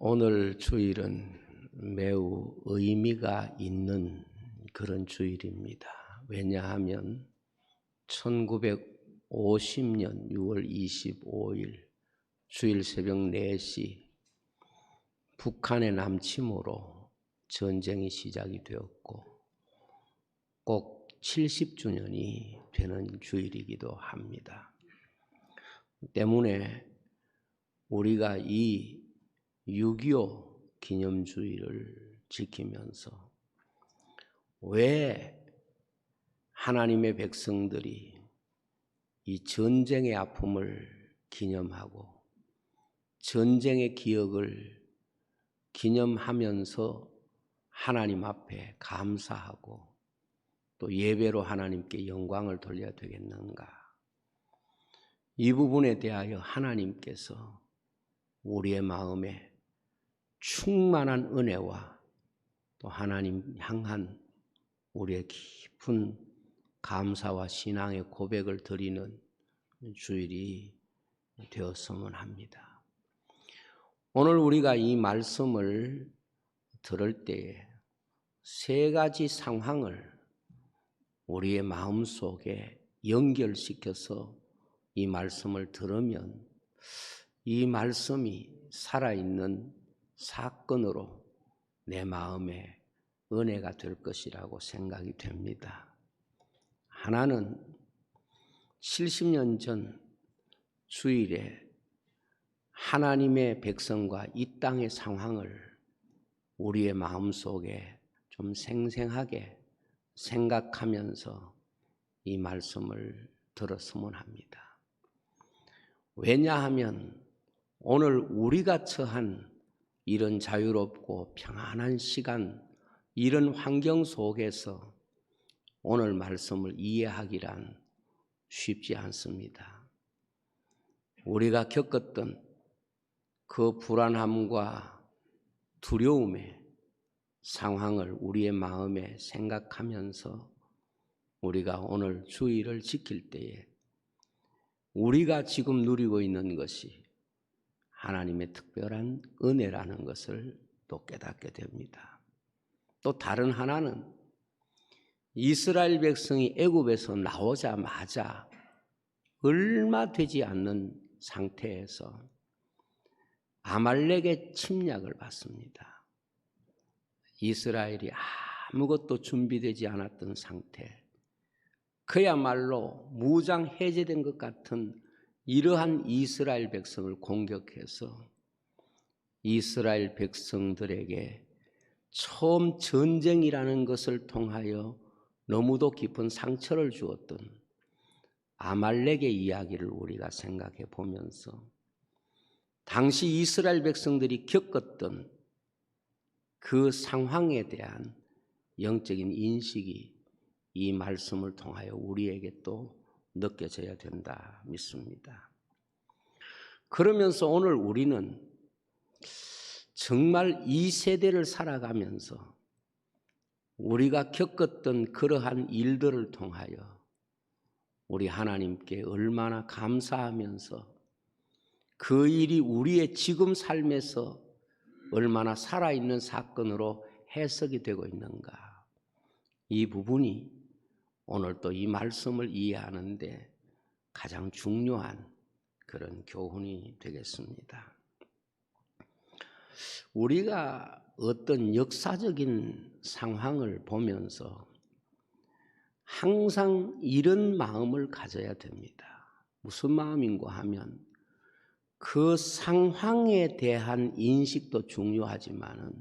오늘 주일은 매우 의미가 있는 그런 주일입니다. 왜냐하면 1950년 6월 25일 주일 새벽 4시 북한의 남침으로 전쟁이 시작이 되었고 꼭 70주년이 되는 주일이기도 합니다. 때문에 우리가 이 6.25 기념주의를 지키면서 왜 하나님의 백성들이 이 전쟁의 아픔을 기념하고 전쟁의 기억을 기념하면서 하나님 앞에 감사하고 또 예배로 하나님께 영광을 돌려야 되겠는가? 이 부분에 대하여 하나님께서 우리의 마음에 충만한 은혜와 또 하나님 향한 우리의 깊은 감사와 신앙의 고백을 드리는 주일이 되었으면 합니다. 오늘 우리가 이 말씀을 들을 때에 세 가지 상황을 우리의 마음속에 연결시켜서 이 말씀을 들으면 이 말씀이 살아있는 사건으로 내 마음에 은혜가 될 것이라고 생각이 됩니다. 하나는 70년 전 주일에 하나님의 백성과 이 땅의 상황을 우리의 마음속에 좀 생생하게 생각하면서 이 말씀을 들었으면 합니다. 왜냐하면 오늘 우리가 처한 이런 자유롭고 평안한 시간, 이런 환경 속에서 오늘 말씀을 이해하기란 쉽지 않습니다. 우리가 겪었던 그 불안함과 두려움의 상황을 우리의 마음에 생각하면서 우리가 오늘 주일을 지킬 때에 우리가 지금 누리고 있는 것이 하나님의 특별한 은혜라는 것을 또 깨닫게 됩니다. 또 다른 하나는 이스라엘 백성이 애굽에서 나오자마자 얼마 되지 않는 상태에서 아말렉의 침략을 받습니다. 이스라엘이 아무것도 준비되지 않았던 상태, 그야말로 무장 해제된 것 같은 이러한 이스라엘 백성을 공격해서 이스라엘 백성들에게 처음 전쟁이라는 것을 통하여 너무도 깊은 상처를 주었던 아말렉의 이야기를 우리가 생각해 보면서 당시 이스라엘 백성들이 겪었던 그 상황에 대한 영적인 인식이 이 말씀을 통하여 우리에게 또 느껴져야 된다 믿습니다. 그러면서 오늘 우리는 정말 이 세대를 살아가면서 우리가 겪었던 그러한 일들을 통하여 우리 하나님께 얼마나 감사하면서 그 일이 우리의 지금 삶에서 얼마나 살아있는 사건으로 해석이 되고 있는가, 이 부분이 오늘 또 이 말씀을 이해하는데 가장 중요한 그런 교훈이 되겠습니다. 우리가 어떤 역사적인 상황을 보면서 항상 이런 마음을 가져야 됩니다. 무슨 마음인가 하면 그 상황에 대한 인식도 중요하지만은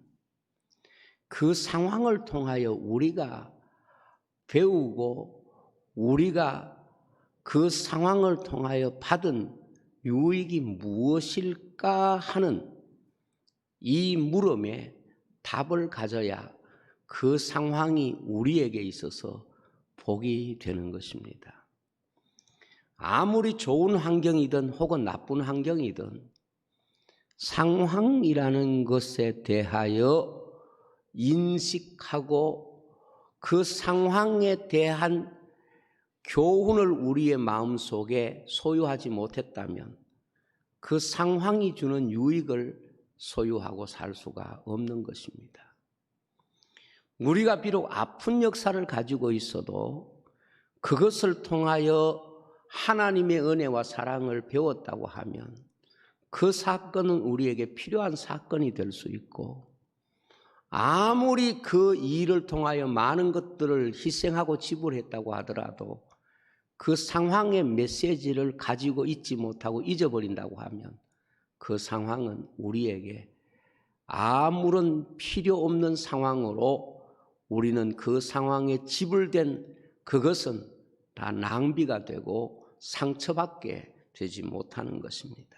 그 상황을 통하여 우리가 배우고 우리가 그 상황을 통하여 받은 유익이 무엇일까 하는 이 물음에 답을 가져야 그 상황이 우리에게 있어서 복이 되는 것입니다. 아무리 좋은 환경이든 혹은 나쁜 환경이든 상황이라는 것에 대하여 인식하고 그 상황에 대한 교훈을 우리의 마음속에 소유하지 못했다면 그 상황이 주는 유익을 소유하고 살 수가 없는 것입니다. 우리가 비록 아픈 역사를 가지고 있어도 그것을 통하여 하나님의 은혜와 사랑을 배웠다고 하면 그 사건은 우리에게 필요한 사건이 될 수 있고, 아무리 그 일을 통하여 많은 것들을 희생하고 지불했다고 하더라도 그 상황의 메시지를 가지고 있지 못하고 잊어버린다고 하면 그 상황은 우리에게 아무런 필요 없는 상황으로 우리는 그 상황에 지불된 그것은 다 낭비가 되고 상처밖에 되지 못하는 것입니다.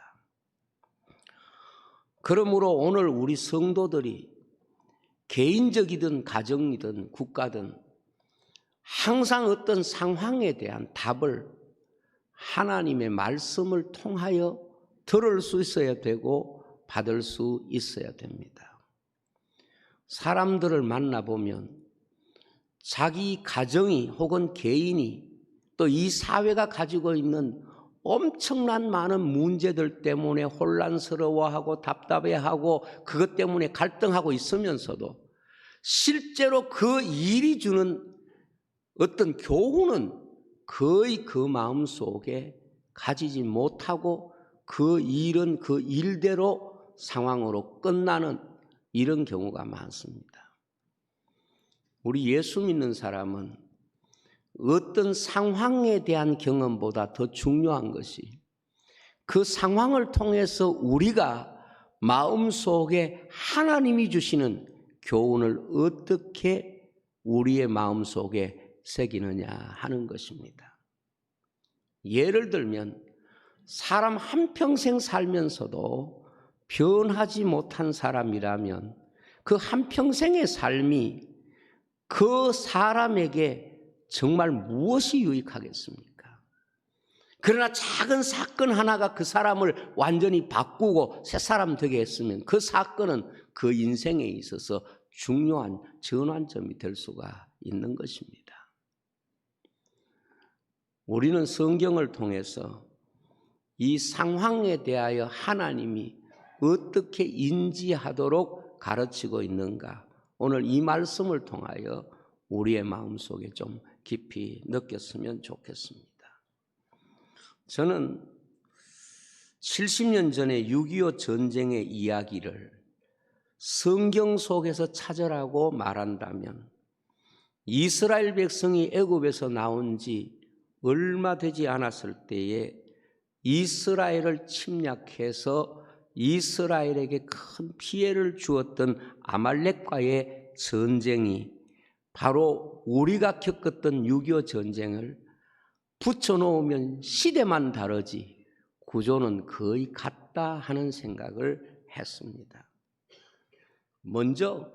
그러므로 오늘 우리 성도들이 개인적이든 가정이든 국가든 항상 어떤 상황에 대한 답을 하나님의 말씀을 통하여 들을 수 있어야 되고 받을 수 있어야 됩니다. 사람들을 만나보면 자기 가정이 혹은 개인이 또 이 사회가 가지고 있는 엄청난 많은 문제들 때문에 혼란스러워하고 답답해하고 그것 때문에 갈등하고 있으면서도 실제로 그 일이 주는 어떤 교훈은 거의 그 마음속에 가지지 못하고 그 일은 그 일대로 상황으로 끝나는 이런 경우가 많습니다. 우리 예수 믿는 사람은 어떤 상황에 대한 경험보다 더 중요한 것이 그 상황을 통해서 우리가 마음속에 하나님이 주시는 교훈을 어떻게 우리의 마음속에 새기느냐 하는 것입니다. 예를 들면 사람 한평생 살면서도 변하지 못한 사람이라면 그 한평생의 삶이 그 사람에게 정말 무엇이 유익하겠습니까? 그러나 작은 사건 하나가 그 사람을 완전히 바꾸고 새 사람 되게 했으면 그 사건은 그 인생에 있어서 중요한 전환점이 될 수가 있는 것입니다. 우리는 성경을 통해서 이 상황에 대하여 하나님이 어떻게 인지하도록 가르치고 있는가, 오늘 이 말씀을 통하여 우리의 마음속에 좀 깊이 느꼈으면 좋겠습니다. 저는 70년 전에 6.25 전쟁의 이야기를 성경 속에서 찾으라고 말한다면 이스라엘 백성이 애굽에서 나온 지 얼마 되지 않았을 때에 이스라엘을 침략해서 이스라엘에게 큰 피해를 주었던 아말렉과의 전쟁이 바로 우리가 겪었던 6.25 전쟁을 붙여놓으면 시대만 다르지 구조는 거의 같다 하는 생각을 했습니다. 먼저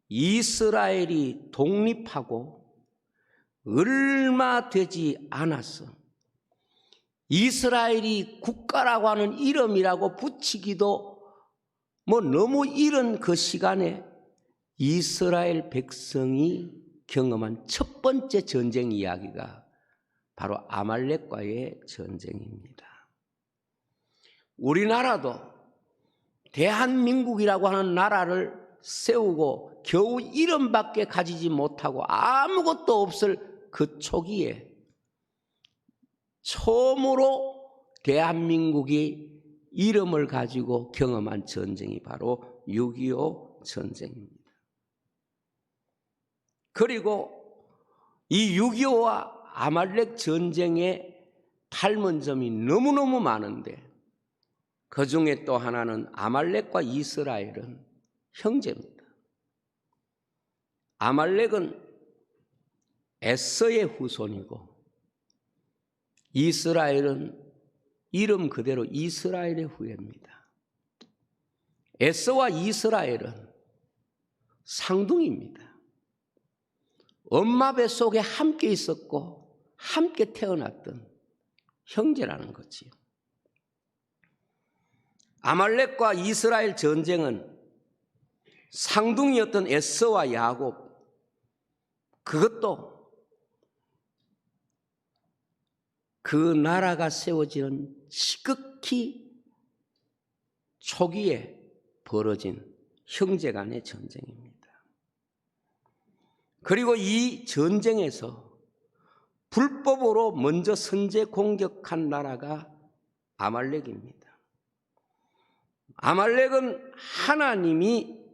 이스라엘이 독립하고 얼마 되지 않았어 이스라엘이 국가라고 하는 이름이라고 붙이기도 너무 이른 그 시간에 이스라엘 백성이 경험한 첫 번째 전쟁 이야기가 바로 아말렉과의 전쟁입니다. 우리나라도 대한민국이라고 하는 나라를 세우고 겨우 이름밖에 가지지 못하고 아무것도 없을 그 초기에 처음으로 대한민국이 이름을 가지고 경험한 전쟁이 바로 6.25 전쟁입니다. 그리고 이 6.25와 아말렉 전쟁의 닮은 점이 너무너무 많은데 그 중에 또 하나는 아말렉과 이스라엘은 형제입니다. 아말렉은 에서의 후손이고 이스라엘은 이름 그대로 이스라엘의 후예입니다. 에서와 이스라엘은 쌍둥이입니다. 엄마 뱃속에 함께 있었고 함께 태어났던 형제라는 거지요. 아말렉과 이스라엘 전쟁은 쌍둥이였던 에서와 야곱, 그것도 그 나라가 세워지는 지극히 초기에 벌어진 형제 간의 전쟁입니다. 그리고 이 전쟁에서 불법으로 먼저 선제 공격한 나라가 아말렉입니다. 아말렉은 하나님이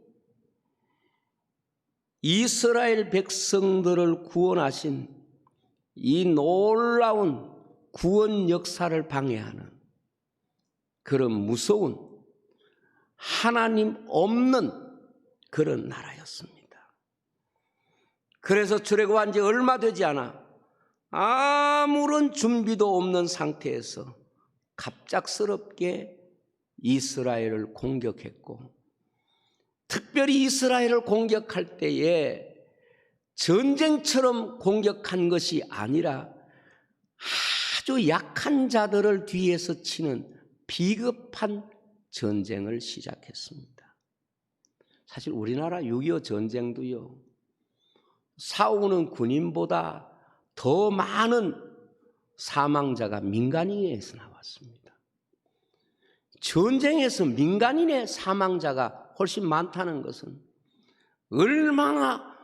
이스라엘 백성들을 구원하신 이 놀라운 구원 역사를 방해하는 그런 무서운 하나님 없는 그런 나라였습니다. 그래서 출애굽한 지 얼마 되지 않아 아무런 준비도 없는 상태에서 갑작스럽게 이스라엘을 공격했고, 특별히 이스라엘을 공격할 때에 전쟁처럼 공격한 것이 아니라 아주 약한 자들을 뒤에서 치는 비겁한 전쟁을 시작했습니다. 사실 우리나라 6.25 전쟁도요, 싸우는 군인보다 더 많은 사망자가 민간인에서 나왔습니다. 전쟁에서 민간인의 사망자가 훨씬 많다는 것은 얼마나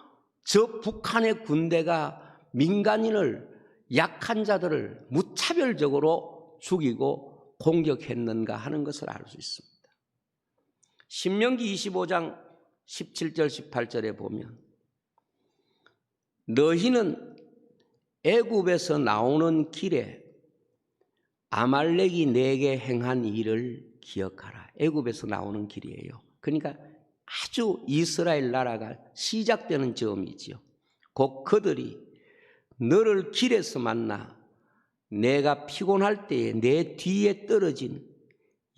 저 북한의 군대가 민간인을, 약한 자들을 무차별적으로 죽이고 공격했는가 하는 것을 알 수 있습니다. 신명기 25장 17절 18절에 보면 너희는 애굽에서 나오는 길에 아말렉이 내게 행한 일을 기억하라. 애굽에서 나오는 길이에요. 그러니까 아주 이스라엘 나라가 시작되는 점이지요. 곧 그들이 너를 길에서 만나 내가 피곤할 때에 내 뒤에 떨어진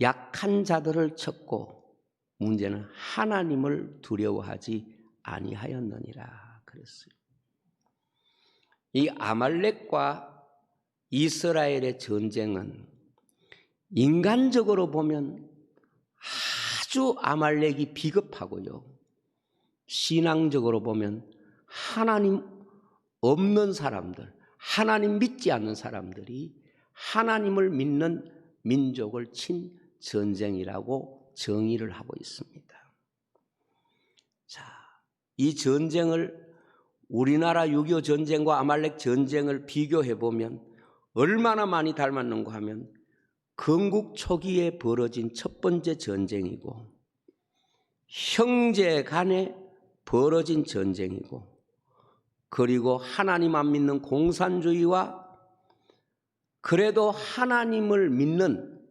약한 자들을 쳤고 문제는 하나님을 두려워하지 아니하였느니라 그랬어요. 이 아말렉과 이스라엘의 전쟁은 인간적으로 보면 아주 아말렉이 비겁하고요, 신앙적으로 보면 하나님 없는 사람들, 하나님 믿지 않는 사람들이 하나님을 믿는 민족을 친 전쟁이라고 정의를 하고 있습니다. 자, 이 전쟁을 우리나라 6.25 전쟁과 아말렉 전쟁을 비교해 보면 얼마나 많이 닮았는가 하면 건국 초기에 벌어진 첫 번째 전쟁이고, 형제 간에 벌어진 전쟁이고, 그리고 하나님 안 믿는 공산주의와 그래도 하나님을 믿는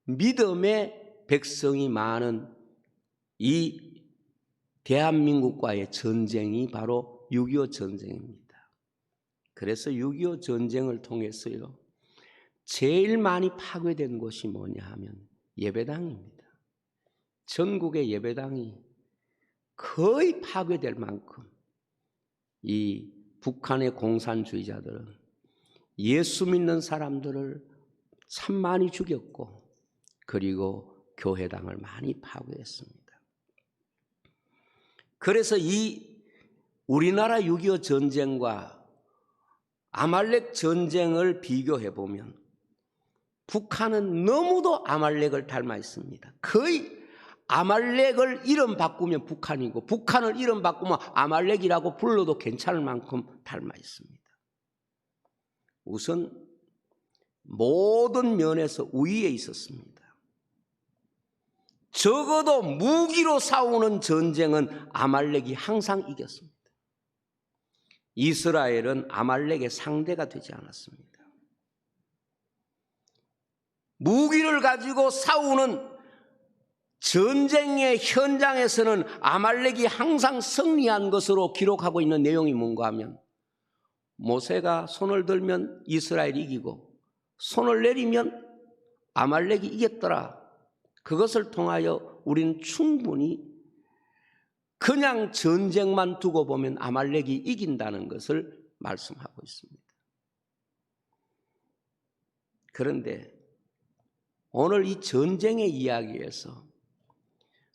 믿음의 백성이 많은 이 대한민국과의 전쟁이 바로 6.25 전쟁입니다. 그래서 6.25 전쟁을 통해서요, 제일 많이 파괴된 곳이 뭐냐 하면 예배당입니다. 전국의 예배당이 거의 파괴될 만큼 이 북한의 공산주의자들은 예수 믿는 사람들을 참 많이 죽였고, 그리고 교회당을 많이 파괴했습니다. 그래서 이 우리나라 6.25 전쟁과 아말렉 전쟁을 비교해 보면 북한은 너무도 아말렉을 닮아 있습니다. 거의 아말렉을 이름 바꾸면 북한이고, 북한을 이름 바꾸면 아말렉이라고 불러도 괜찮을 만큼 닮아 있습니다. 우선 모든 면에서 우위에 있었습니다. 적어도 무기로 싸우는 전쟁은 아말렉이 항상 이겼습니다. 이스라엘은 아말렉의 상대가 되지 않았습니다. 무기를 가지고 싸우는 전쟁의 현장에서는 아말렉이 항상 승리한 것으로 기록하고 있는 내용이 뭔가 하면, 모세가 손을 들면 이스라엘이 이기고 손을 내리면 아말렉이 이겼더라. 그것을 통하여 우리는 충분히 그냥 전쟁만 두고 보면 아말렉이 이긴다는 것을 말씀하고 있습니다. 그런데 오늘 이 전쟁의 이야기에서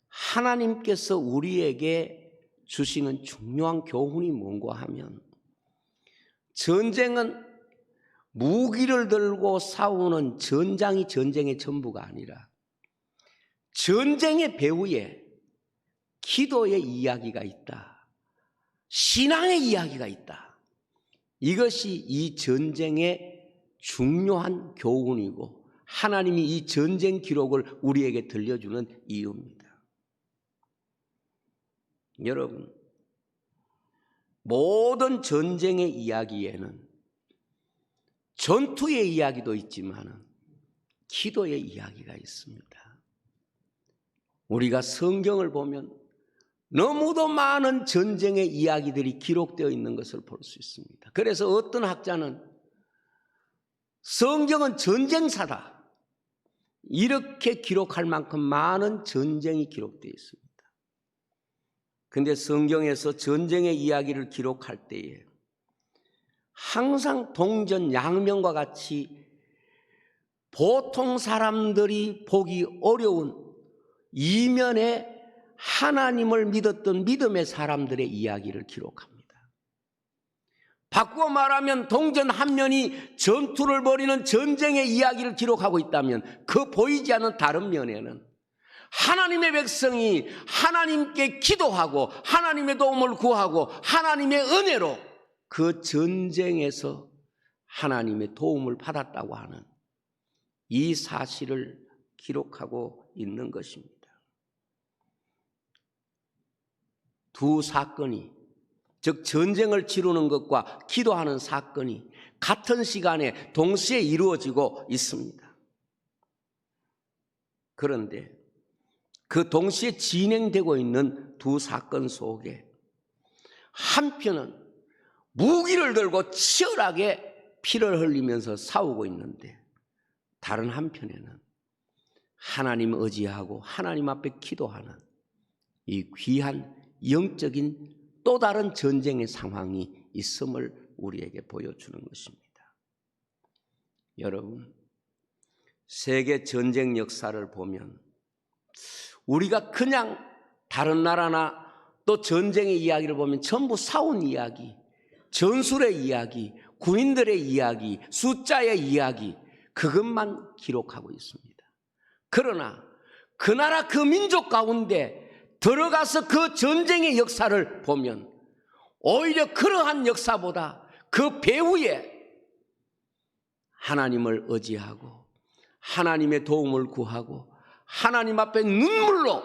하나님께서 우리에게 주시는 중요한 교훈이 뭔가 하면, 전쟁은 무기를 들고 싸우는 전장이 전쟁의 전부가 아니라 전쟁의 배후에 기도의 이야기가 있다. 신앙의 이야기가 있다. 이것이 이 전쟁의 중요한 교훈이고 하나님이 이 전쟁 기록을 우리에게 들려주는 이유입니다. 여러분, 모든 전쟁의 이야기에는 전투의 이야기도 있지만 기도의 이야기가 있습니다. 우리가 성경을 보면 너무도 많은 전쟁의 이야기들이 기록되어 있는 것을 볼 수 있습니다. 그래서 어떤 학자는 성경은 전쟁사다, 이렇게 기록할 만큼 많은 전쟁이 기록되어 있습니다. 그런데 성경에서 전쟁의 이야기를 기록할 때에 항상 동전양면과 같이 보통 사람들이 보기 어려운 이면에 하나님을 믿었던 믿음의 사람들의 이야기를 기록합니다. 바꾸어 말하면 동전 한 면이 전투를 벌이는 전쟁의 이야기를 기록하고 있다면 그 보이지 않는 다른 면에는 하나님의 백성이 하나님께 기도하고 하나님의 도움을 구하고 하나님의 은혜로 그 전쟁에서 하나님의 도움을 받았다고 하는 이 사실을 기록하고 있는 것입니다. 두 사건이, 즉 전쟁을 치르는 것과 기도하는 사건이 같은 시간에 동시에 이루어지고 있습니다. 그런데 그 동시에 진행되고 있는 두 사건 속에 한편은 무기를 들고 치열하게 피를 흘리면서 싸우고 있는데 다른 한편에는 하나님 의지하고 하나님 앞에 기도하는 이 귀한 영적인 또 다른 전쟁의 상황이 있음을 우리에게 보여주는 것입니다. 여러분, 세계 전쟁 역사를 보면 우리가 그냥 다른 나라나 또 전쟁의 이야기를 보면 전부 싸운 이야기, 전술의 이야기, 군인들의 이야기, 숫자의 이야기, 그것만 기록하고 있습니다. 그러나 그 나라 그 민족 가운데 들어가서 그 전쟁의 역사를 보면 오히려 그러한 역사보다 그 배후에 하나님을 의지하고 하나님의 도움을 구하고 하나님 앞에 눈물로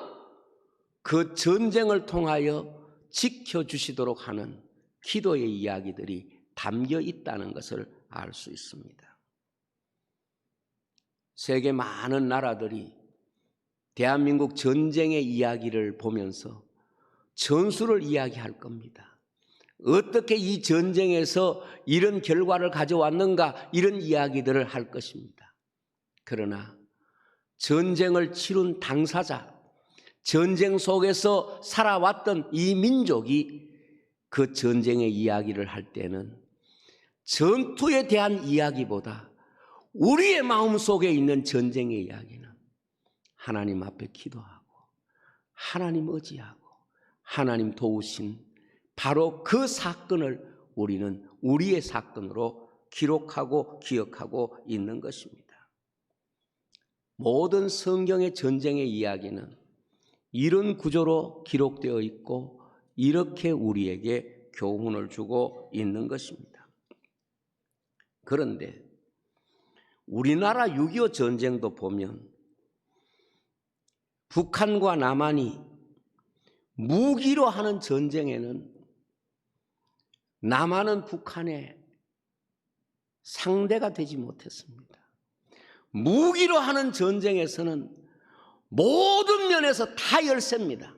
그 전쟁을 통하여 지켜주시도록 하는 기도의 이야기들이 담겨 있다는 것을 알 수 있습니다. 세계 많은 나라들이 대한민국 전쟁의 이야기를 보면서 전술을 이야기할 겁니다. 어떻게 이 전쟁에서 이런 결과를 가져왔는가, 이런 이야기들을 할 것입니다. 그러나 전쟁을 치룬 당사자, 전쟁 속에서 살아왔던 이 민족이 그 전쟁의 이야기를 할 때는 전투에 대한 이야기보다 우리의 마음속에 있는 전쟁의 이야기는 하나님 앞에 기도하고 하나님 의지하고 하나님 도우신 바로 그 사건을 우리는 우리의 사건으로 기록하고 기억하고 있는 것입니다. 모든 성경의 전쟁의 이야기는 이런 구조로 기록되어 있고 이렇게 우리에게 교훈을 주고 있는 것입니다. 그런데 우리나라 6.25 전쟁도 보면 북한과 남한이 무기로 하는 전쟁에는 남한은 북한의 상대가 되지 못했습니다. 무기로 하는 전쟁에서는 모든 면에서 다 열세입니다.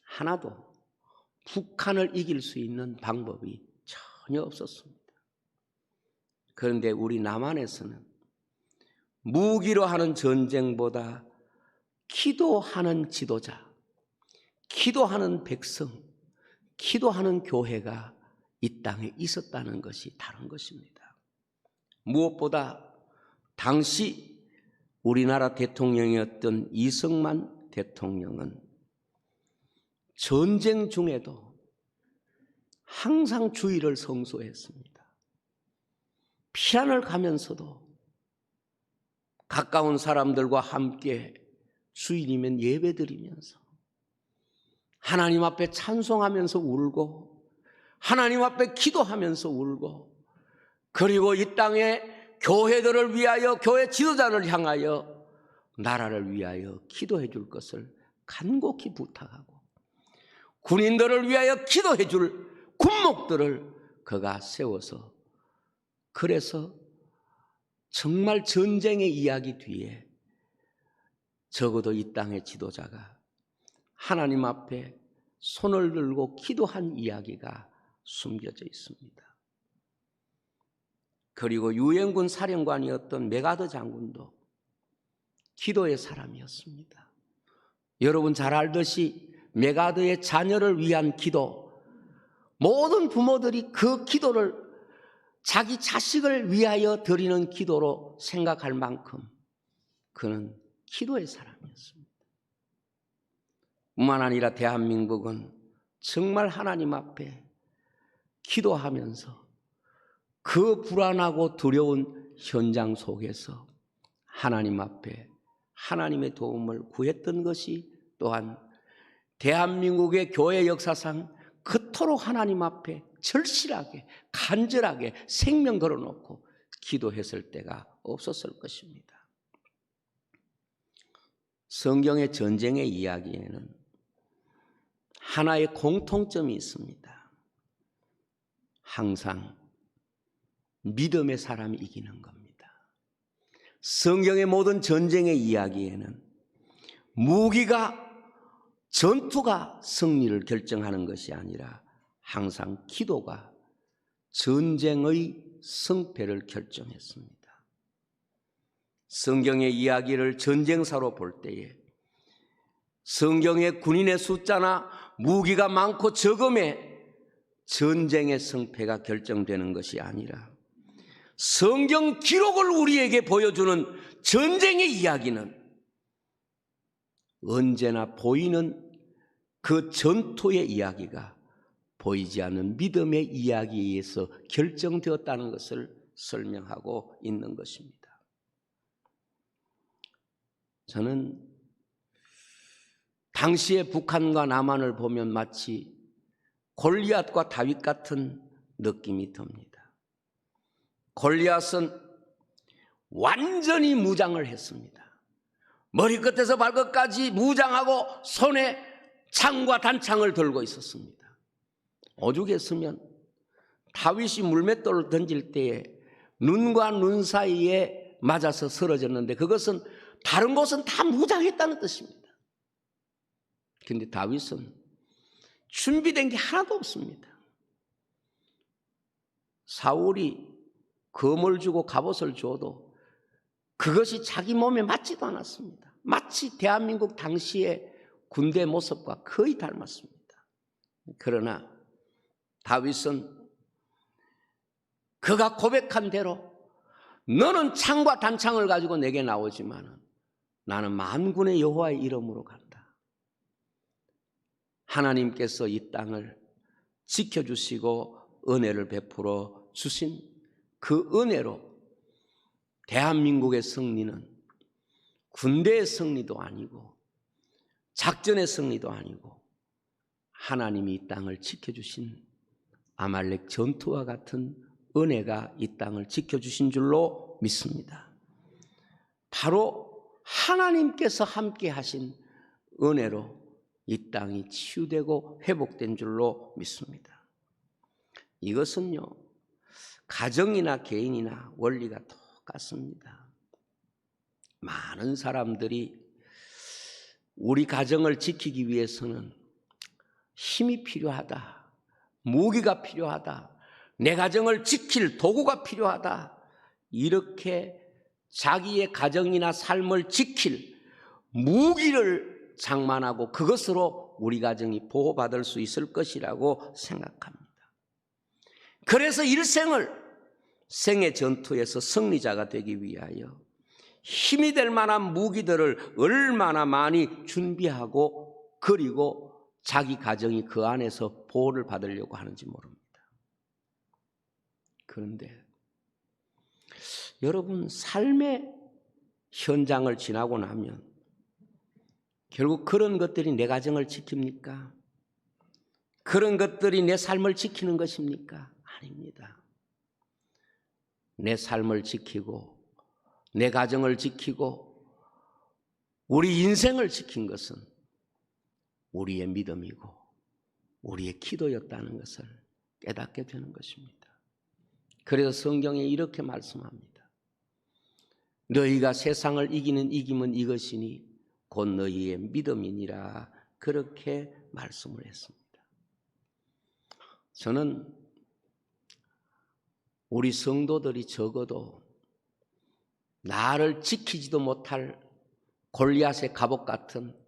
하나도 북한을 이길 수 있는 방법이 전혀 없었습니다. 그런데 우리 남한에서는 무기로 하는 전쟁보다 기도하는 지도자, 기도하는 백성, 기도하는 교회가 이 땅에 있었다는 것이 다른 것입니다. 무엇보다 당시 우리나라 대통령이었던 이승만 대통령은 전쟁 중에도 항상 주의를 성수했습니다. 피난을 가면서도 가까운 사람들과 함께 주일이면 예배드리면서 하나님 앞에 찬송하면서 울고 하나님 앞에 기도하면서 울고 그리고 이 땅에 교회들을 위하여 교회 지도자를 향하여 나라를 위하여 기도해 줄 것을 간곡히 부탁하고 군인들을 위하여 기도해 줄 군목들을 그가 세워서 그래서 정말 전쟁의 이야기 뒤에 적어도 이 땅의 지도자가 하나님 앞에 손을 들고 기도한 이야기가 숨겨져 있습니다. 그리고 유엔군 사령관이었던 메가더 장군도 기도의 사람이었습니다. 여러분 잘 알듯이 메가더의 자녀를 위한 기도, 모든 부모들이 그 기도를 자기 자식을 위하여 드리는 기도로 생각할 만큼 그는 기도의 사람이었습니다. 뿐만 아니라 대한민국은 정말 하나님 앞에 기도하면서 그 불안하고 두려운 현장 속에서 하나님 앞에 하나님의 도움을 구했던 것이 또한 대한민국의 교회 역사상 그토록 하나님 앞에 절실하게 간절하게 생명 걸어놓고 기도했을 때가 없었을 것입니다. 성경의 전쟁의 이야기에는 하나의 공통점이 있습니다. 항상 믿음의 사람이 이기는 겁니다. 성경의 모든 전쟁의 이야기에는 무기가 전투가 승리를 결정하는 것이 아니라 항상 기도가 전쟁의 승패를 결정했습니다. 성경의 이야기를 전쟁사로 볼 때에 성경의 군인의 숫자나 무기가 많고 적음에 전쟁의 승패가 결정되는 것이 아니라 성경 기록을 우리에게 보여주는 전쟁의 이야기는 언제나 보이는 그 전투의 이야기가 보이지 않는 믿음의 이야기에 의해서 결정되었다는 것을 설명하고 있는 것입니다. 저는 당시의 북한과 남한을 보면 마치 골리앗과 다윗 같은 느낌이 듭니다. 골리앗은 완전히 무장을 했습니다. 머리끝에서 발끝까지 무장하고 손에 창과 단창을 들고 있었습니다. 오죽했으면 다윗이 물맷돌을 던질 때에 눈과 눈 사이에 맞아서 쓰러졌는데 그것은 다른 곳은 다 무장했다는 뜻입니다. 그런데 다윗은 준비된 게 하나도 없습니다. 사울이 검을 주고 갑옷을 줘도 그것이 자기 몸에 맞지도 않았습니다. 마치 대한민국 당시의 군대 모습과 거의 닮았습니다. 그러나 다윗은 그가 고백한 대로 너는 창과 단창을 가지고 내게 나오지만 나는 만군의 여호와의 이름으로 간다. 하나님께서 이 땅을 지켜주시고 은혜를 베풀어 주신 그 은혜로 대한민국의 승리는 군대의 승리도 아니고 작전의 승리도 아니고 하나님이 이 땅을 지켜주신 아말렉 전투와 같은 은혜가 이 땅을 지켜주신 줄로 믿습니다. 바로 하나님께서 함께 하신 은혜로 이 땅이 치유되고 회복된 줄로 믿습니다. 이것은요, 가정이나 개인이나 원리가 똑같습니다. 많은 사람들이 우리 가정을 지키기 위해서는 힘이 필요하다, 무기가 필요하다, 내 가정을 지킬 도구가 필요하다, 이렇게 자기의 가정이나 삶을 지킬 무기를 장만하고 그것으로 우리 가정이 보호받을 수 있을 것이라고 생각합니다. 그래서 일생을 생의 전투에서 승리자가 되기 위하여 힘이 될 만한 무기들을 얼마나 많이 준비하고 그리고 자기 가정이 그 안에서 보호를 받으려고 하는지 모릅니다. 그런데 여러분, 삶의 현장을 지나고 나면 결국 그런 것들이 내 가정을 지킵니까? 그런 것들이 내 삶을 지키는 것입니까? 아닙니다. 내 삶을 지키고 내 가정을 지키고 우리 인생을 지킨 것은 우리의 믿음이고 우리의 기도였다는 것을 깨닫게 되는 것입니다. 그래서 성경에 이렇게 말씀합니다. 너희가 세상을 이기는 이김은 이것이니 곧 너희의 믿음이니라. 그렇게 말씀을 했습니다. 저는 우리 성도들이 적어도 나를 지키지도 못할 골리앗의 갑옷 같은,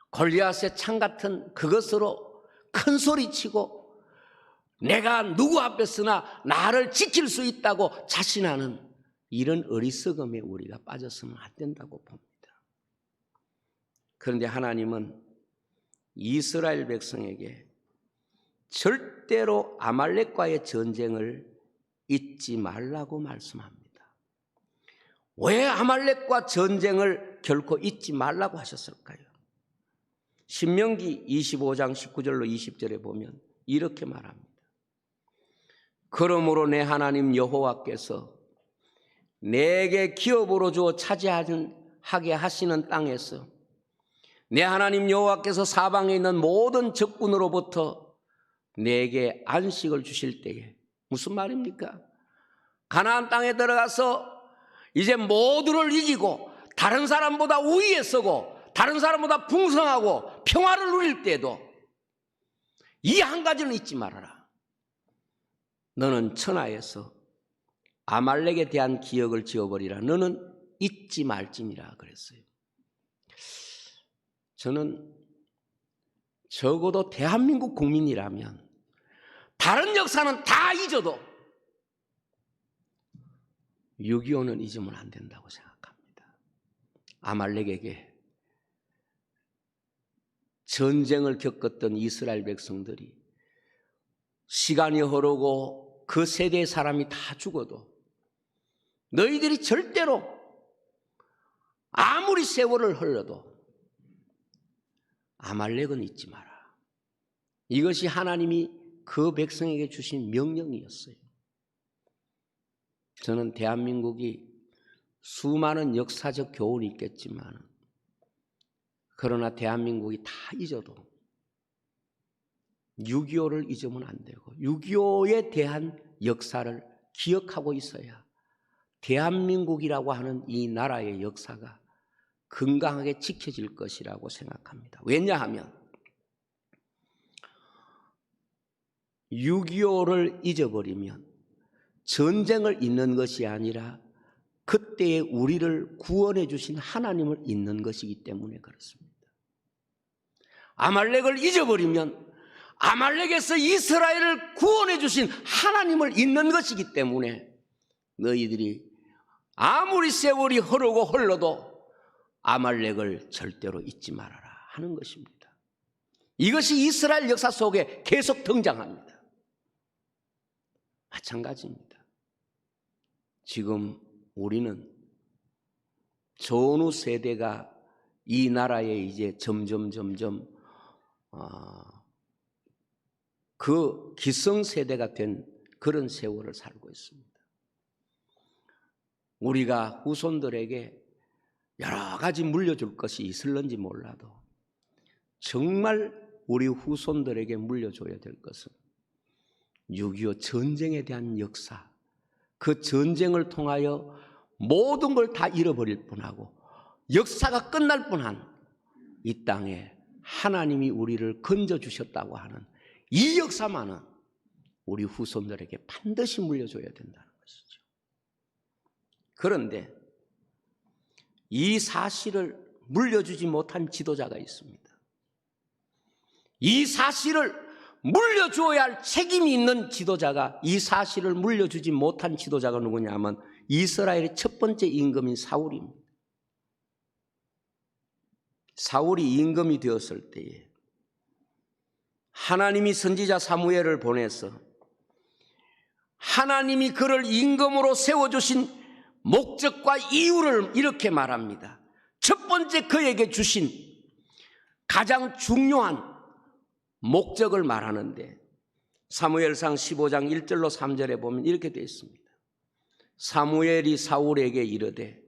골리앗의 창 같은 그것으로 큰 소리치고 내가 누구 앞에서나 나를 지킬 수 있다고 자신하는 이런 어리석음에 우리가 빠져서는 안 된다고 봅니다. 그런데 하나님은 이스라엘 백성에게 절대로 아말렉과의 전쟁을 잊지 말라고 말씀합니다. 왜 아말렉과 전쟁을 결코 잊지 말라고 하셨을까요? 신명기 25장 19절로 20절에 보면 이렇게 말합니다. 그러므로 내 하나님 여호와께서 내게 기업으로 주어 차지하게 하시는 땅에서 내 하나님 여호와께서 사방에 있는 모든 적군으로부터 내게 안식을 주실 때에, 무슨 말입니까? 가나안 땅에 들어가서 이제 모두를 이기고 다른 사람보다 우위에 서고 다른 사람보다 풍성하고 평화를 누릴 때에도 이 한 가지는 잊지 말아라. 너는 천하에서 아말렉에 대한 기억을 지워버리라. 너는 잊지 말지니라 그랬어요. 저는 적어도 대한민국 국민이라면 다른 역사는 다 잊어도 6.25는 잊으면 안 된다고 생각합니다. 아말렉에게 전쟁을 겪었던 이스라엘 백성들이 시간이 흐르고 그 세대의 사람이 다 죽어도 너희들이 절대로 아무리 세월을 흘러도 아말렉은 잊지 마라. 이것이 하나님이 그 백성에게 주신 명령이었어요. 저는 대한민국이 수많은 역사적 교훈이 있겠지만 그러나 대한민국이 다 잊어도 6.25를 잊으면 안 되고 6.25에 대한 역사를 기억하고 있어야 대한민국이라고 하는 이 나라의 역사가 건강하게 지켜질 것이라고 생각합니다. 왜냐하면 6.25를 잊어버리면 전쟁을 잊는 것이 아니라 그때의 우리를 구원해 주신 하나님을 잊는 것이기 때문에 그렇습니다. 아말렉을 잊어버리면 아말렉에서 이스라엘을 구원해 주신 하나님을 잊는 것이기 때문에 너희들이 아무리 세월이 흐르고 흘러도 아말렉을 절대로 잊지 말아라 하는 것입니다. 이것이 이스라엘 역사 속에 계속 등장합니다. 마찬가지입니다. 지금 우리는 전후 세대가 이 나라에 이제 점점 그 기성세대가 된 그런 세월을 살고 있습니다. 우리가 후손들에게 여러 가지 물려줄 것이 있을는지 몰라도 정말 우리 후손들에게 물려줘야 될 것은 6.25 전쟁에 대한 역사, 그 전쟁을 통하여 모든 걸 다 잃어버릴 뻔하고 역사가 끝날 뻔한 이 땅에 하나님이 우리를 건져주셨다고 하는 이 역사만은 우리 후손들에게 반드시 물려줘야 된다는 것이죠. 그런데 이 사실을 물려주지 못한 지도자가 있습니다. 이 사실을 물려줘야 할 책임이 있는 지도자가, 이 사실을 물려주지 못한 지도자가 누구냐 하면 이스라엘의 첫 번째 임금인 사울입니다. 사울이 임금이 되었을 때에 하나님이 선지자 사무엘을 보내서 하나님이 그를 임금으로 세워주신 목적과 이유를 이렇게 말합니다. 첫 번째 그에게 주신 가장 중요한 목적을 말하는데 사무엘상 15장 1절로 3절에 보면 이렇게 되어 있습니다. 사무엘이 사울에게 이르되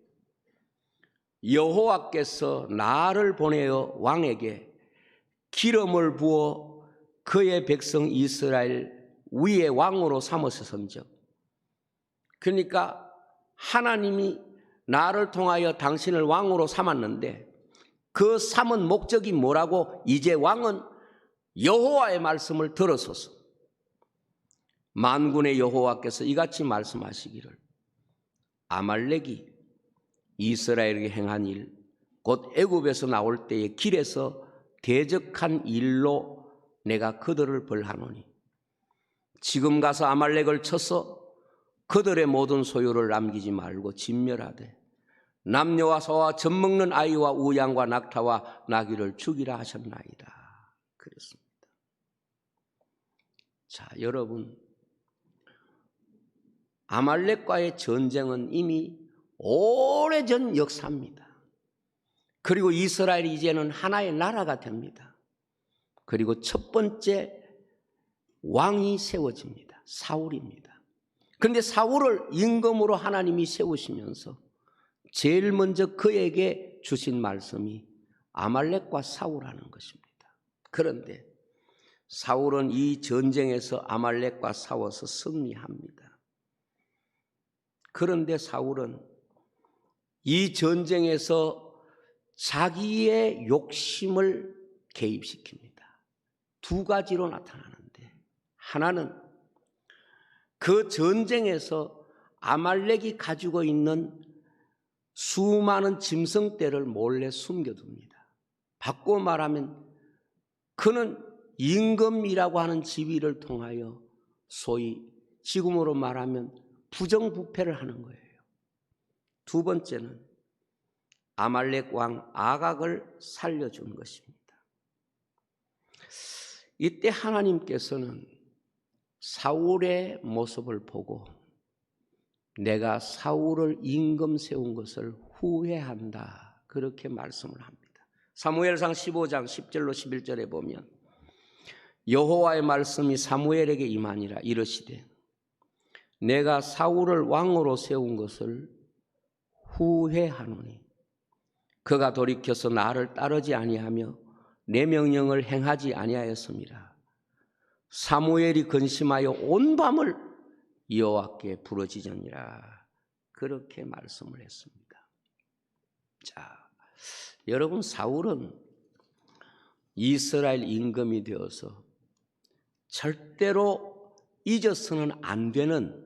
여호와께서 나를 보내어 왕에게 기름을 부어 그의 백성 이스라엘 위에 왕으로 삼으셨은즉, 그러니까 하나님이 나를 통하여 당신을 왕으로 삼았는데 그 삼은 목적이 뭐라고? 이제 왕은 여호와의 말씀을 들어서서 만군의 여호와께서 이같이 말씀하시기를 아말렉이 이스라엘에게 행한 일, 곧 애굽에서 나올 때의 길에서 대적한 일로 내가 그들을 벌하노니 지금 가서 아말렉을 쳐서 그들의 모든 소유를 남기지 말고 진멸하되 남녀와 소와 젖먹는 아이와 우양과 낙타와 나귀를 죽이라 하셨나이다. 그랬습니다. 자, 여러분, 아말렉과의 전쟁은 이미 오래전 역사입니다. 그리고 이스라엘이 이제는 하나의 나라가 됩니다. 그리고 첫 번째 왕이 세워집니다. 사울입니다. 그런데 사울을 임금으로 하나님이 세우시면서 제일 먼저 그에게 주신 말씀이 아말렉과 싸우라는 것입니다. 그런데 사울은 이 전쟁에서 아말렉과 싸워서 승리합니다. 그런데 사울은 이 전쟁에서 자기의 욕심을 개입시킵니다. 두 가지로 나타나는데, 하나는 그 전쟁에서 아말렉이 가지고 있는 수많은 짐승떼를 몰래 숨겨둡니다. 바꿔 말하면 그는 임금이라고 하는 지위를 통하여 소위 지금으로 말하면 부정부패를 하는 거예요. 두 번째는 아말렉 왕 아각을 살려준 것입니다. 이때 하나님께서는 사울의 모습을 보고 내가 사울을 임금 세운 것을 후회한다, 그렇게 말씀을 합니다. 사무엘상 15장 10절로 11절에 보면 여호와의 말씀이 사무엘에게 임하니라. 이르시되 내가 사울을 왕으로 세운 것을 후회하노니 그가 돌이켜서 나를 따르지 아니하며 내 명령을 행하지 아니하였음이라. 사무엘이 근심하여 온 밤을 여호와께 부르짖으니라. 그렇게 말씀을 했습니다. 자, 여러분, 사울은 이스라엘 임금이 되어서 절대로 잊어서는 안 되는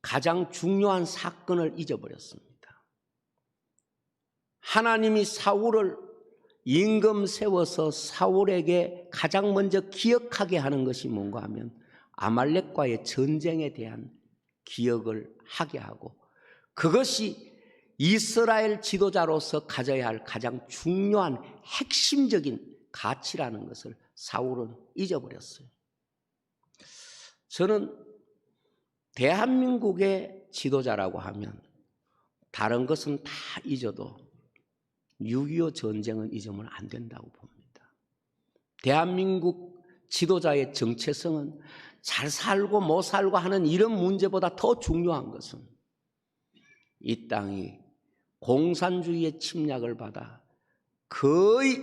가장 중요한 사건을 잊어버렸습니다. 하나님이 사울을 임금 세워서 사울에게 가장 먼저 기억하게 하는 것이 뭔가 하면 아말렉과의 전쟁에 대한 기억을 하게 하고, 그것이 이스라엘 지도자로서 가져야 할 가장 중요한 핵심적인 가치라는 것을 사울은 잊어버렸어요. 저는 대한민국의 지도자라고 하면 다른 것은 다 잊어도 6.25 전쟁은 잊으면 안 된다고 봅니다. 대한민국 지도자의 정체성은 잘 살고 못 살고 하는 이런 문제보다 더 중요한 것은 이 땅이 공산주의의 침략을 받아 거의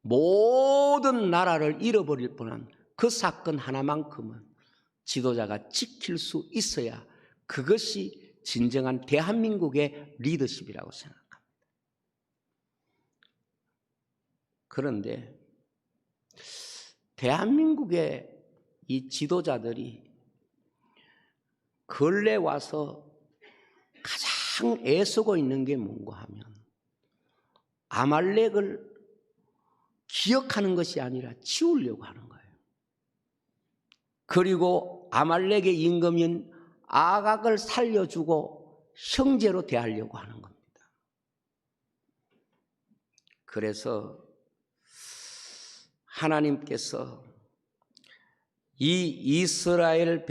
모든 나라를 잃어버릴 뻔한 그 사건 하나만큼은 지도자가 지킬 수 있어야 그것이 진정한 대한민국의 리더십이라고 생각합니다. 그런데 대한민국의 이 지도자들이 근래 와서 가장 애쓰고 있는 게 뭔가 하면 아말렉을 기억하는 것이 아니라 지우려고 하는 거예요. 그리고 아말렉의 임금인 아각을 살려주고 형제로 대하려고 하는 겁니다. 그래서 하나님께서 이 이스라엘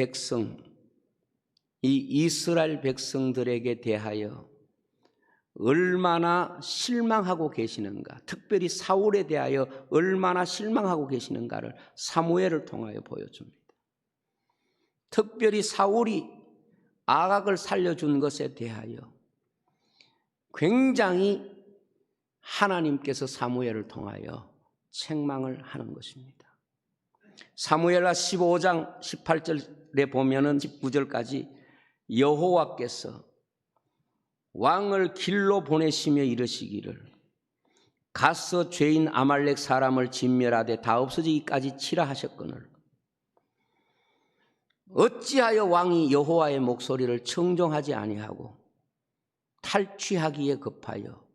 백성들에게 대하여 얼마나 실망하고 계시는가, 특별히 사울에 대하여 얼마나 실망하고 계시는가를 사무엘을 통하여 보여줍니다. 특별히 사울이 아각을 살려준 것에 대하여 굉장히 하나님께서 사무엘을 통하여 책망을 하는 것입니다. 사무엘하 15장 18절에 보면은 19절까지 여호와께서 왕을 길로 보내시며 이르시기를 가서 죄인 아말렉 사람을 진멸하되 다 없어지기까지 치라 하셨거늘 어찌하여 왕이 여호와의 목소리를 청종하지 아니하고 탈취하기에 급하여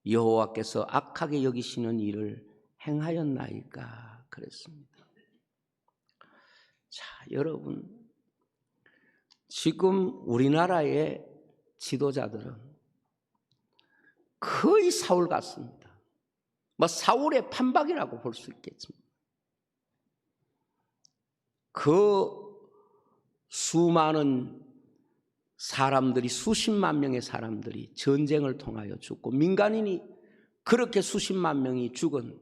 여호와께서 악하게 여기시는 일을 행하였나이까 그랬습니다. 자, 여러분, 지금 우리나라의 지도자들은 거의 사울 같습니다. 뭐 사울의 판박이라고 볼 수 있겠습니다. 그 수많은 사람들이, 수십만 명의 사람들이 전쟁을 통하여 죽고 민간인이 그렇게 수십만 명이 죽은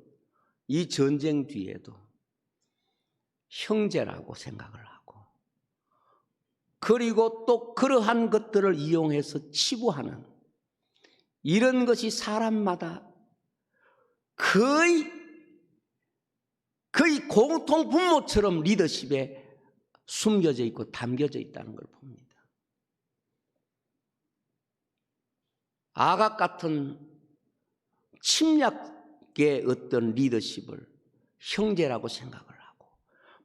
이 전쟁 뒤에도 형제라고 생각을 하고, 그리고 또 그러한 것들을 이용해서 치부하는, 이런 것이 사람마다 거의 공통 분모처럼 리더십에 숨겨져 있고 담겨져 있다는 걸 봅니다. 아각 같은 침략의 어떤 리더십을 형제라고 생각을 하고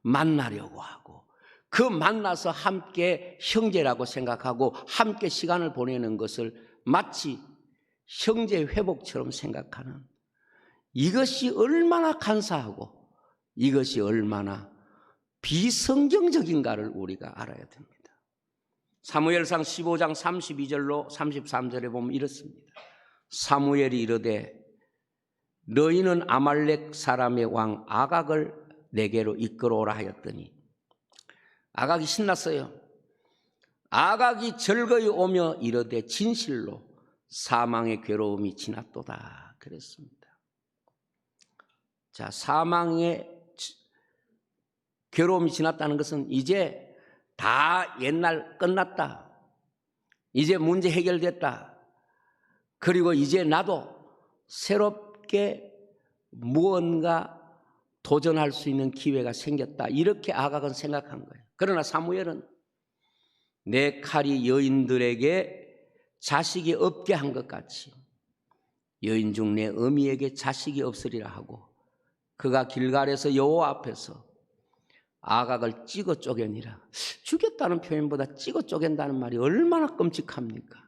만나려고 하고, 그 만나서 함께 형제라고 생각하고 함께 시간을 보내는 것을 마치 형제 회복처럼 생각하는, 이것이 얼마나 간사하고 이것이 얼마나 비성경적인가를 우리가 알아야 됩니다. 사무엘상 15장 32절로 33절에 보면 이렇습니다. 사무엘이 이르되 너희는 아말렉 사람의 왕 아각을 내게로 이끌어오라 하였더니, 아각이 신났어요. 아각이 즐거이 오며 이르되 진실로 사망의 괴로움이 지났도다 그랬습니다. 자, 사망의 괴로움이 지났다는 것은 이제 다 옛날 끝났다, 이제 문제 해결됐다, 그리고 이제 나도 새롭게 무언가 도전할 수 있는 기회가 생겼다, 이렇게 아각은 생각한 거예요. 그러나 사무엘은 내 칼이 여인들에게 자식이 없게 한 것 같이 여인 중 내 어미에게 자식이 없으리라 하고, 그가 길갈에서 여호와 앞에서 아각을 찍어 쪼개니라. 죽였다는 표현보다 찍어 쪼갠다는 말이 얼마나 끔찍합니까?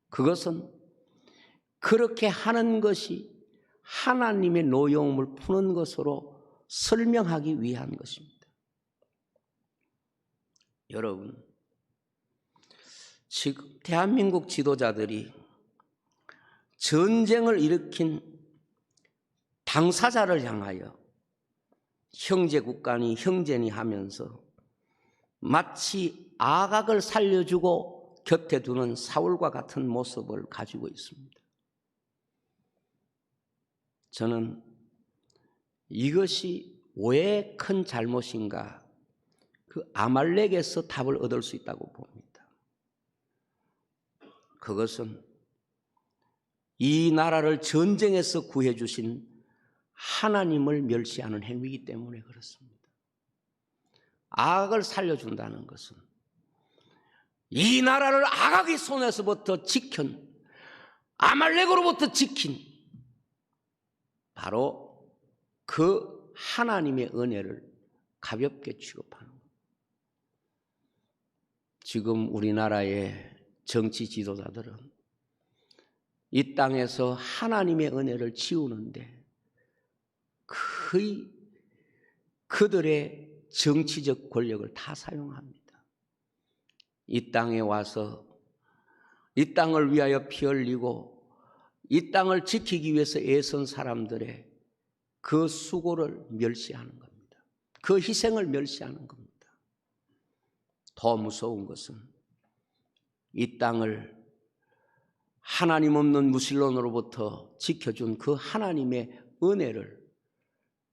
그것은 그렇게 하는 것이 하나님의 노여움을 푸는 것으로 설명하기 위한 것입니다. 여러분, 지금 대한민국 지도자들이 전쟁을 일으킨 당사자를 향하여 형제국가니 형제니 하면서 마치 아각을 살려주고 곁에 두는 사울과 같은 모습을 가지고 있습니다. 저는 이것이 왜 큰 잘못인가, 그 아말렉에서 답을 얻을 수 있다고 봅니다. 그것은 이 나라를 전쟁에서 구해주신 하나님을 멸시하는 행위이기 때문에 그렇습니다. 아각을 살려준다는 것은 이 나라를 아각의 손에서부터 지킨, 아말렉으로부터 지킨 바로 그 하나님의 은혜를 가볍게 취급하는 겁니다. 지금 우리나라의 정치 지도자들은 이 땅에서 하나님의 은혜를 지우는데 거의 그들의 정치적 권력을 다 사용합니다. 이 땅에 와서 이 땅을 위하여 피 흘리고 이 땅을 지키기 위해서 애쓴 사람들의 그 수고를 멸시하는 겁니다. 그 희생을 멸시하는 겁니다. 더 무서운 것은 이 땅을 하나님 없는 무신론으로부터 지켜준 그 하나님의 은혜를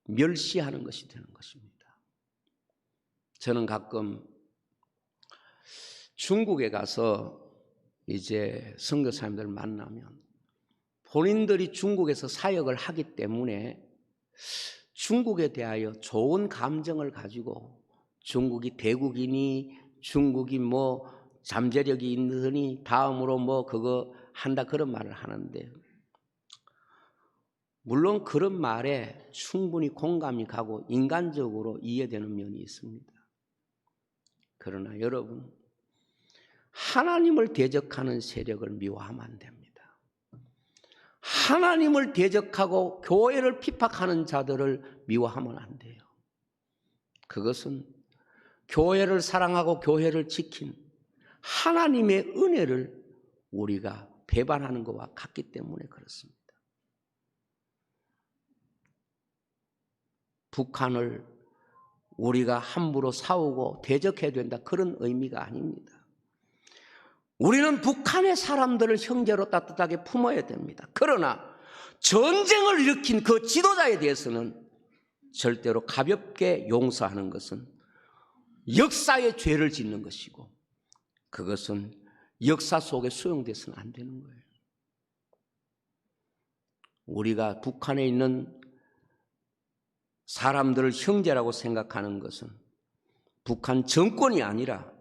멸시하는 것이 되는 것입니다. 저는 가끔 중국에 가서 이제 선교사님들 만나면 본인들이 중국에서 사역을 하기 때문에 중국에 대하여 좋은 감정을 가지고 중국이 대국이니 중국이 뭐 잠재력이 있으니 다음으로 뭐 그거 한다 그런 말을 하는데, 물론 그런 말에 충분히 공감이 가고 인간적으로 이해되는 면이 있습니다. 그러나 여러분, 하나님을 대적하는 세력을 미워하면 안 됩니다. 하나님을 대적하고 교회를 핍박하는 자들을 미워하면 안 돼요. 그것은 교회를 사랑하고 교회를 지킨 하나님의 은혜를 우리가 배반하는 것과 같기 때문에 그렇습니다. 북한을 우리가 함부로 싸우고 대적해야 된다, 그런 의미가 아닙니다. 우리는 북한의 사람들을 형제로 따뜻하게 품어야 됩니다. 그러나 전쟁을 일으킨 그 지도자에 대해서는 절대로 가볍게 용서하는 것은 역사의 죄를 짓는 것이고, 그것은 역사 속에 수용돼서는 안 되는 거예요. 우리가 북한에 있는 사람들을 형제라고 생각하는 것은 북한 정권이 아니라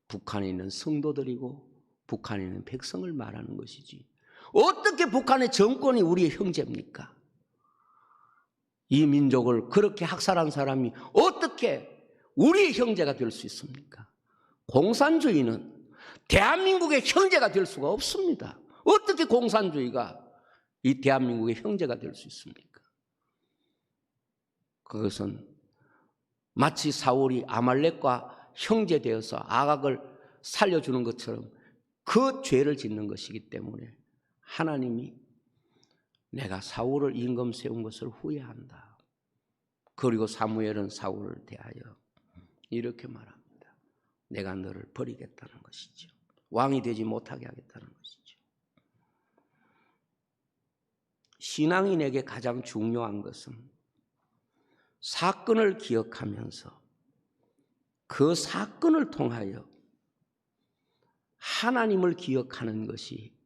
북한에 있는 성도들이고 북한에 있는 백성을 말하는 것이지, 어떻게 북한의 정권이 우리의 형제입니까? 이 민족을 그렇게 학살한 사람이 어떻게 우리의 형제가 될 수 있습니까? 공산주의는 대한민국의 형제가 될 수가 없습니다. 어떻게 공산주의가 이 대한민국의 형제가 될 수 있습니까? 그것은 마치 사울이 아말렉과 형제되어서 아각을 살려주는 것처럼 그 죄를 짓는 것이기 때문에 하나님이 내가 사울을 임금 세운 것을 후회한다. 그리고 사무엘은 사울을 대하여 이렇게 말합니다. 내가 너를 버리겠다는 것이죠. 왕이 되지 못하게 하겠다는 것이죠. 신앙인에게 가장 중요한 것은 사건을 기억하면서 그 사건을 통하여 하나님을 기억하는 것이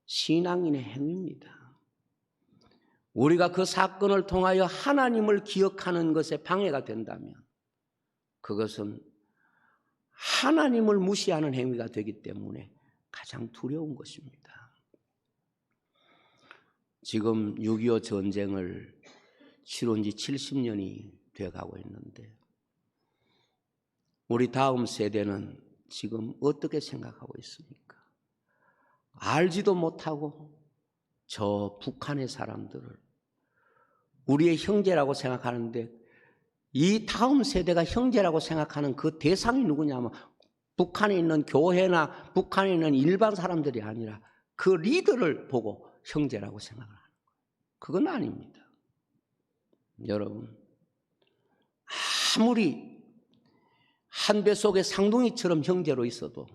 신앙인의 행위입니다. 우리가 그 사건을 통하여 하나님을 기억하는 것에 방해가 된다면 그것은 하나님을 무시하는 행위가 되기 때문에 가장 두려운 것입니다. 지금 6.25 전쟁을 치룬 지 70년이 돼가고 있는데 우리 다음 세대는 지금 어떻게 생각하고 있습니까? 알지도 못하고 저 북한의 사람들을 우리의 형제라고 생각하는데, 이 다음 세대가 형제라고 생각하는 그 대상이 누구냐면 북한에 있는 교회나 북한에 있는 일반 사람들이 아니라 그 리더를 보고 형제라고 생각을 하는 거예요. 그건 아닙니다. 여러분, 아무리 한 배 속에 상둥이처럼 형제로 있어도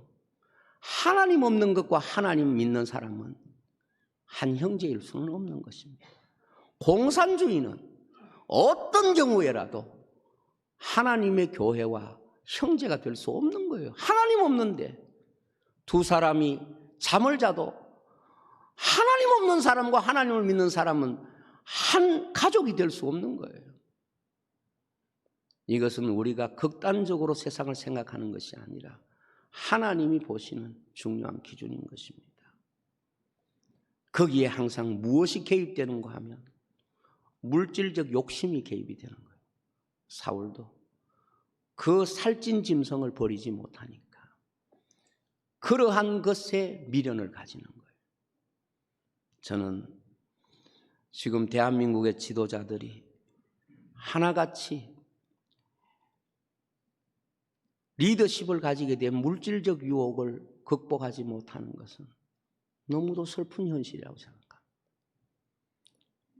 하나님 없는 것과 하나님 믿는 사람은 한 형제일 수는 없는 것입니다. 공산주의는 어떤 경우에라도 하나님의 교회와 형제가 될 수 없는 거예요. 하나님 없는데 두 사람이 잠을 자도 하나님 없는 사람과 하나님을 믿는 사람은 한 가족이 될 수 없는 거예요. 이것은 우리가 극단적으로 세상을 생각하는 것이 아니라 하나님이 보시는 중요한 기준인 것입니다. 거기에 항상 무엇이 개입되는가 하면 물질적 욕심이 개입이 되는 거예요. 사울도 그 살찐 짐승을 버리지 못하니까 그러한 것에 미련을 가지는 거예요. 저는 지금 대한민국의 지도자들이 하나같이 리더십을 가지게 된 물질적 유혹을 극복하지 못하는 것은 너무도 슬픈 현실이라고 생각합니다.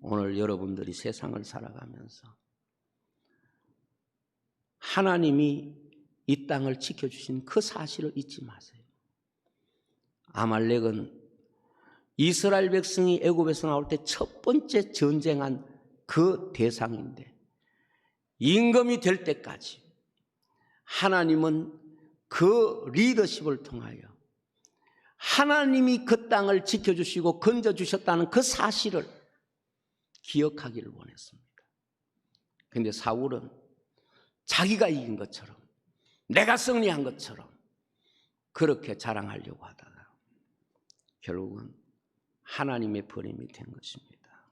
오늘 여러분들이 세상을 살아가면서 하나님이 이 땅을 지켜주신 그 사실을 잊지 마세요. 아말렉은 이스라엘 백성이 애굽에서 나올 때 첫 번째 전쟁한 그 대상인데 임금이 될 때까지 하나님은 그 리더십을 통하여 하나님이 그 땅을 지켜주시고 건져주셨다는 그 사실을 기억하기를 원했습니다. 그런데 사울은 자기가 이긴 것처럼 내가 승리한 것처럼 그렇게 자랑하려고 하다가 결국은 하나님의 버림이 된 것입니다.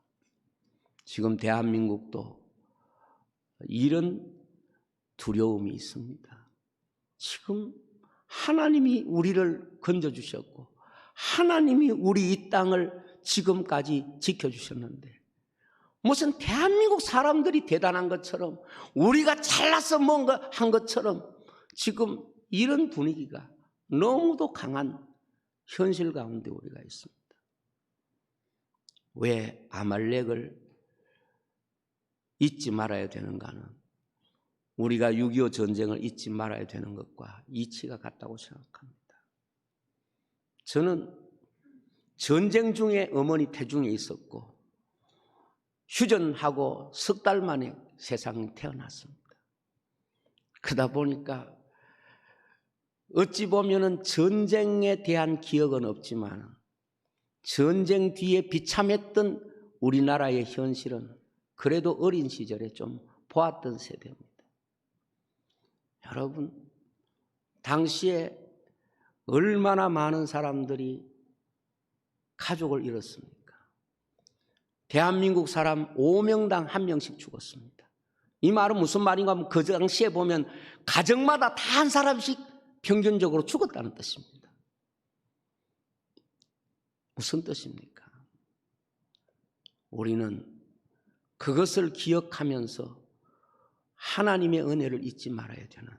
지금 대한민국도 이런 두려움이 있습니다. 지금 하나님이 우리를 건져주셨고 하나님이 우리 이 땅을 지금까지 지켜주셨는데 무슨 대한민국 사람들이 대단한 것처럼 우리가 잘나서 뭔가 한 것처럼 지금 이런 분위기가 너무도 강한 현실 가운데 우리가 있습니다. 왜 아말렉을 잊지 말아야 되는가는 우리가 6.25 전쟁을 잊지 말아야 되는 것과 이치가 같다고 생각합니다. 저는 전쟁 중에 어머니 태중에 있었고 휴전하고 석 달 만에 세상에 태어났습니다. 그러다 보니까 어찌 보면은 전쟁에 대한 기억은 없지만 전쟁 뒤에 비참했던 우리나라의 현실은 그래도 어린 시절에 좀 보았던 세대입니다. 여러분, 당시에 얼마나 많은 사람들이 가족을 잃었습니까? 대한민국 사람 5명당 1명씩 죽었습니다. 이 말은 무슨 말인가 하면 그 당시에 보면 가정마다 다 한 사람씩 평균적으로 죽었다는 뜻입니다. 무슨 뜻입니까? 우리는 그것을 기억하면서 하나님의 은혜를 잊지 말아야 되는,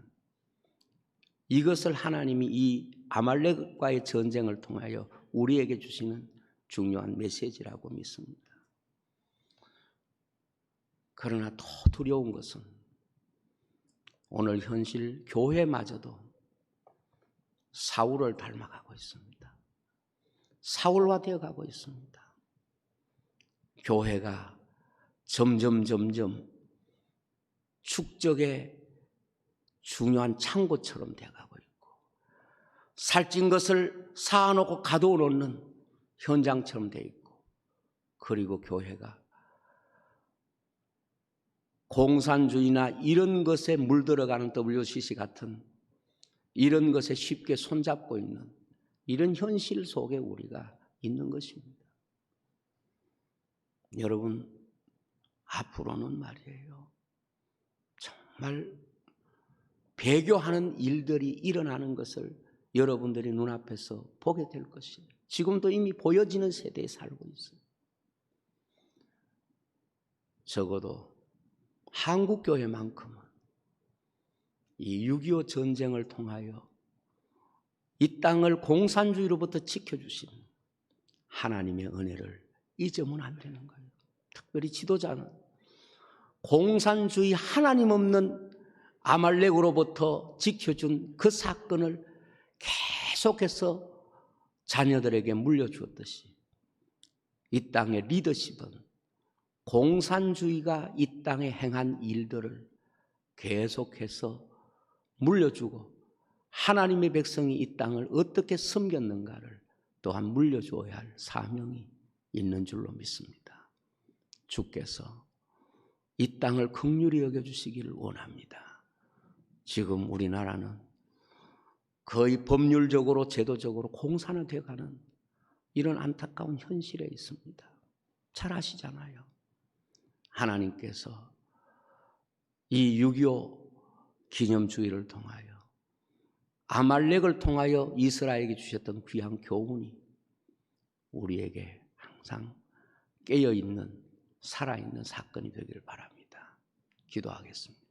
이것을 하나님이 이 아말렉과의 전쟁을 통하여 우리에게 주시는 중요한 메시지라고 믿습니다. 그러나 더 두려운 것은 오늘 현실 교회마저도 사울을 닮아가고 있습니다. 사울화 되어가고 있습니다. 교회가 점점 축적의 중요한 창고처럼 되어가고 있고 살찐 것을 쌓아놓고 가두어 놓는 현장처럼 되어 있고, 그리고 교회가 공산주의나 이런 것에 물들어가는 WCC 같은 이런 것에 쉽게 손잡고 있는 이런 현실 속에 우리가 있는 것입니다. 여러분, 앞으로는 말이에요, 정말 배교하는 일들이 일어나는 것을 여러분들이 눈앞에서 보게 될 것이에요. 지금도 이미 보여지는 세대에 살고 있어요. 적어도 한국교회만큼은 이 6.25 전쟁을 통하여 이 땅을 공산주의로부터 지켜주신 하나님의 은혜를 잊으면 안 되는 거예요. 특별히 지도자는 공산주의 하나님 없는 아말렉으로부터 지켜준 그 사건을 계속해서 자녀들에게 물려주었듯이 이 땅의 리더십은 공산주의가 이 땅에 행한 일들을 계속해서 물려주고 하나님의 백성이 이 땅을 어떻게 섬겼는가를 또한 물려주어야 할 사명이 있는 줄로 믿습니다. 주께서 이 땅을 긍휼히 여겨주시기를 원합니다. 지금 우리나라는 거의 법률적으로 제도적으로 공산화되어가는 이런 안타까운 현실에 있습니다. 잘 아시잖아요. 하나님께서 이 6.25 기념주의를 통하여 아말렉을 통하여 이스라엘에게 주셨던 귀한 교훈이 우리에게 항상 깨어있는 살아있는 사건이 되기를 바랍니다. 기도하겠습니다.